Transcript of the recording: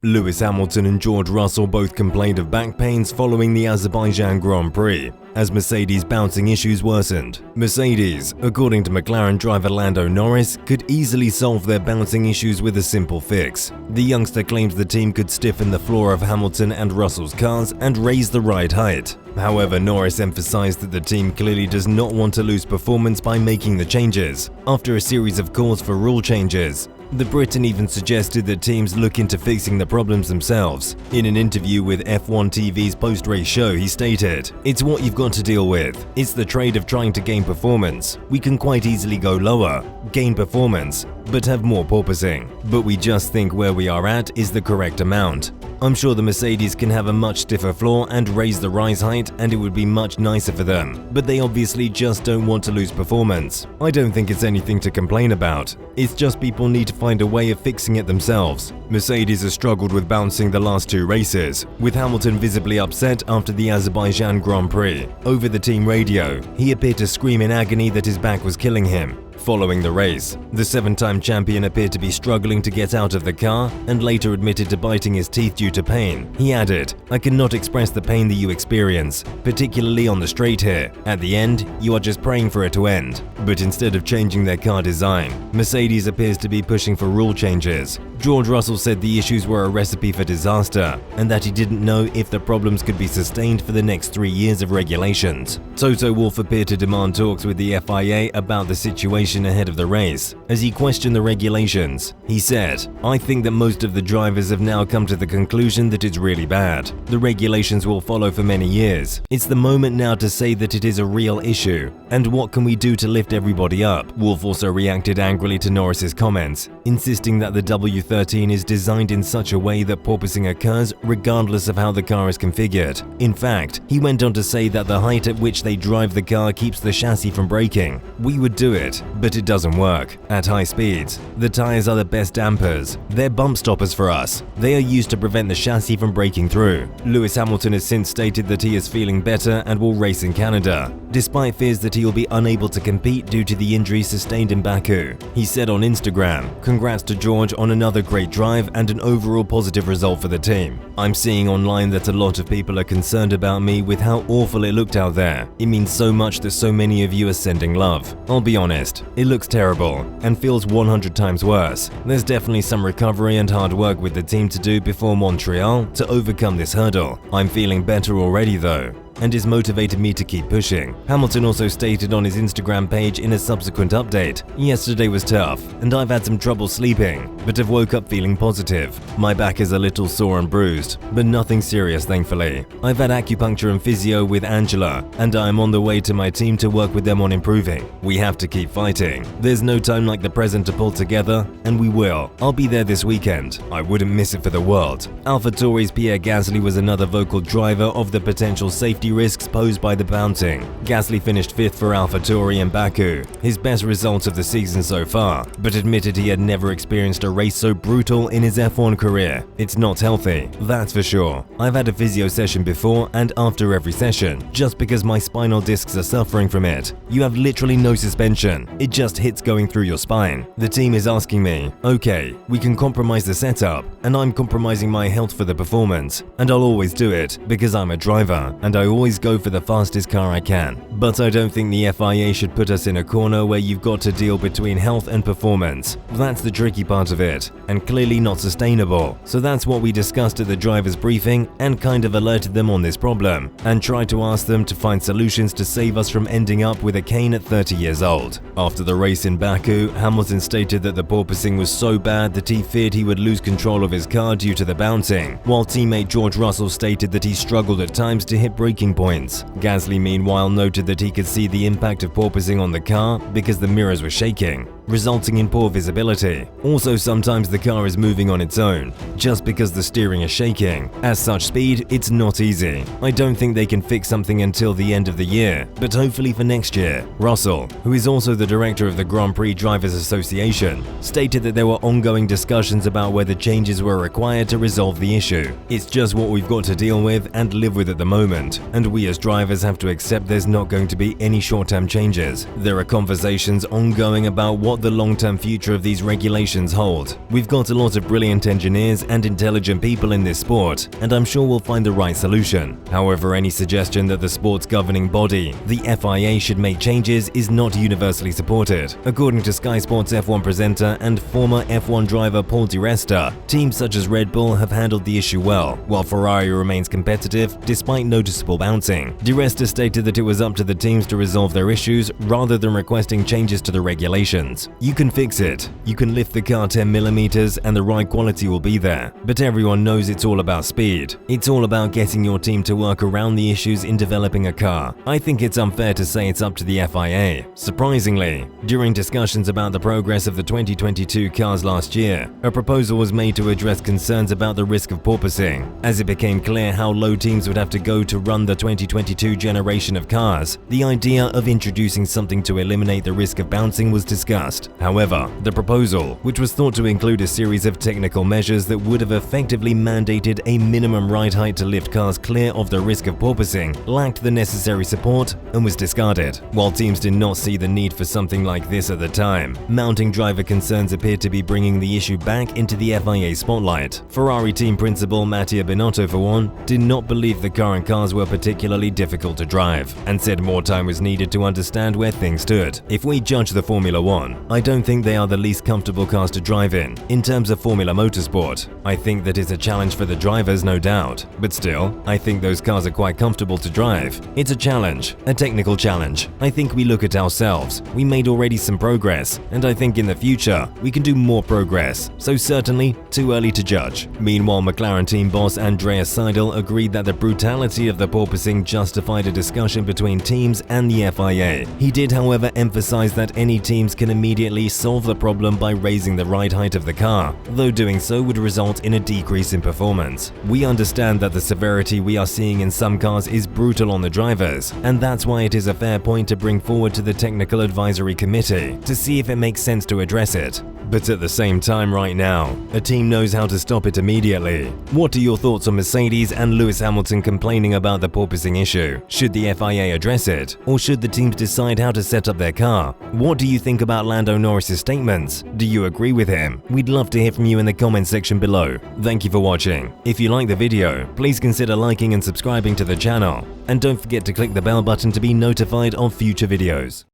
Lewis Hamilton and George Russell both complained of back pains following the Azerbaijan Grand Prix, as Mercedes' bouncing issues worsened. Mercedes, according to McLaren driver Lando Norris, could easily solve their bouncing issues with a simple fix. The youngster claims the team could stiffen the floor of Hamilton and Russell's cars and raise the ride height. However, Norris emphasized that the team clearly does not want to lose performance by making the changes, after a series of calls for rule changes. The Briton even suggested that teams look into fixing the problems themselves. In an interview with F1 TV's post-race show, he stated, "It's what you've got to deal with. It's the trade of trying to gain performance. We can quite easily go lower, gain performance, but have more porpoising. But we just think where we are at is the correct amount. I'm sure the Mercedes can have a much stiffer floor and raise the rise height, and it would be much nicer for them, but they obviously just don't want to lose performance. I don't think it's anything to complain about. It's just people need to find a way of fixing it themselves." Mercedes has struggled with bouncing the last two races, with Hamilton visibly upset after the Azerbaijan Grand Prix. Over the team radio, he appeared to scream in agony that his back was killing him. Following the race, the seven-time champion appeared to be struggling to get out of the car and later admitted to biting his teeth due to pain. He added, "I cannot express the pain that you experience, particularly on the straight here. At the end, you are just praying for it to end." But instead of changing their car design, Mercedes appears to be pushing for rule changes. George Russell said the issues were a recipe for disaster and that he didn't know if the problems could be sustained for the next 3 years of regulations. Toto Wolff appeared to demand talks with the FIA about the situation ahead of the race. As he questioned the regulations, he said, "I think that most of the drivers have now come to the conclusion that it's really bad. The regulations will follow for many years. It's the moment now to say that it is a real issue, and what can we do to lift everybody up?" Wolff also reacted angrily to Norris's comments, insisting that the W13 is designed in such a way that porpoising occurs regardless of how the car is configured. In fact, he went on to say that the height at which they drive the car keeps the chassis from breaking. "We would do it, but it doesn't work. At high speeds, the tires are the best dampers. They're bump stoppers for us. They are used to prevent the chassis from breaking through." Lewis Hamilton has since stated that he is feeling better and will race in Canada, despite fears that he will be unable to compete due to the injuries sustained in Baku. He said on Instagram, "Congrats to George on another great drive and an overall positive result for the team. I'm seeing online that a lot of people are concerned about me with how awful it looked out there. It means so much that so many of you are sending love. I'll be honest, it looks terrible and feels 100 times worse. There's definitely some recovery and hard work with the team to do before Montreal to overcome this hurdle. I'm feeling better already though, and has motivated me to keep pushing." Hamilton also stated on his Instagram page in a subsequent update, "Yesterday was tough, and I've had some trouble sleeping, but I've woke up feeling positive. My back is a little sore and bruised, but nothing serious thankfully. I've had acupuncture and physio with Angela, and I am on the way to my team to work with them on improving. We have to keep fighting. There's no time like the present to pull together, and we will. I'll be there this weekend. I wouldn't miss it for the world." AlphaTauri's Pierre Gasly was another vocal driver of the potential safety risks posed by the bouncing. Gasly finished 5th for AlphaTauri in Baku, his best result of the season so far, but admitted he had never experienced a race so brutal in his F1 career. "It's not healthy, that's for sure. I've had a physio session before and after every session, just because my spinal discs are suffering from it. You have literally no suspension. It just hits going through your spine. The team is asking me, okay, we can compromise the setup, and I'm compromising my health for the performance, and I'll always do it because I'm a driver, and I always go for the fastest car I can. But I don't think the FIA should put us in a corner where you've got to deal between health and performance. That's the tricky part of it, and clearly not sustainable. So that's what we discussed at the drivers' briefing and kind of alerted them on this problem, and tried to ask them to find solutions to save us from ending up with a cane at 30 years old. After the race in Baku, Hamilton stated that the porpoising was so bad that he feared he would lose control of his car due to the bouncing, while teammate George Russell stated that he struggled at times to hit braking points. Gasly meanwhile noted that he could see the impact of porpoising on the car because the mirrors were shaking, resulting in poor visibility. Also, sometimes the car is moving on its own, just because the steering is shaking. At such speed, it's not easy. I don't think they can fix something until the end of the year, but hopefully for next year. Russell, who is also the director of the Grand Prix Drivers Association, stated that there were ongoing discussions about whether changes were required to resolve the issue. "It's just what we've got to deal with and live with at the moment, and we as drivers have to accept there's not going to be any short-term changes. There are conversations ongoing about what what the long-term future of these regulations hold. We've got a lot of brilliant engineers and intelligent people in this sport, and I'm sure we'll find the right solution. However, any suggestion that the sport's governing body, the FIA, should make changes is not universally supported. According to Sky Sports F1 presenter and former F1 driver Paul di Resta, teams such as Red Bull have handled the issue well, while Ferrari remains competitive despite noticeable bouncing. Di Resta stated that it was up to the teams to resolve their issues rather than requesting changes to the regulations. You can fix it. You can lift the car 10mm and the ride quality will be there. But everyone knows it's all about speed. It's all about getting your team to work around the issues in developing a car. I think it's unfair to say it's up to the FIA. Surprisingly, during discussions about the progress of the 2022 cars last year, a proposal was made to address concerns about the risk of porpoising. As it became clear how low teams would have to go to run the 2022 generation of cars, the idea of introducing something to eliminate the risk of bouncing was discussed. However, the proposal, which was thought to include a series of technical measures that would have effectively mandated a minimum ride height to lift cars clear of the risk of porpoising, lacked the necessary support and was discarded. While teams did not see the need for something like this at the time, mounting driver concerns appeared to be bringing the issue back into the FIA spotlight. Ferrari team principal Mattia Binotto, for one, did not believe the current cars were particularly difficult to drive, and said more time was needed to understand where things stood. If we judge the Formula 1, I don't think they are the least comfortable cars to drive in. In terms of Formula Motorsport, I think that it's a challenge for the drivers, no doubt. But still, I think those cars are quite comfortable to drive. It's a challenge, a technical challenge. I think we look at ourselves. We made already some progress, and I think in the future, we can do more progress. So certainly, too early to judge. Meanwhile, McLaren team boss Andreas Seidel agreed that the brutality of the porpoising justified a discussion between teams and the FIA. He did, however, emphasize that any teams can immediately solve the problem by raising the ride height of the car, though doing so would result in a decrease in performance. We understand that the severity we are seeing in some cars is brutal on the drivers, and that's why it is a fair point to bring forward to the Technical Advisory Committee to see if it makes sense to address it. But at the same time right now, a team knows how to stop it immediately. What are your thoughts on Mercedes and Lewis Hamilton complaining about the porpoising issue? Should the FIA address it, or should the teams decide how to set up their car? What do you think about Lando Norris's statements? Do you agree with him? We'd love to hear from you in the comment section below. Thank you for watching. If you like the video, please consider liking and subscribing to the channel. And don't forget to click the bell button to be notified of future videos.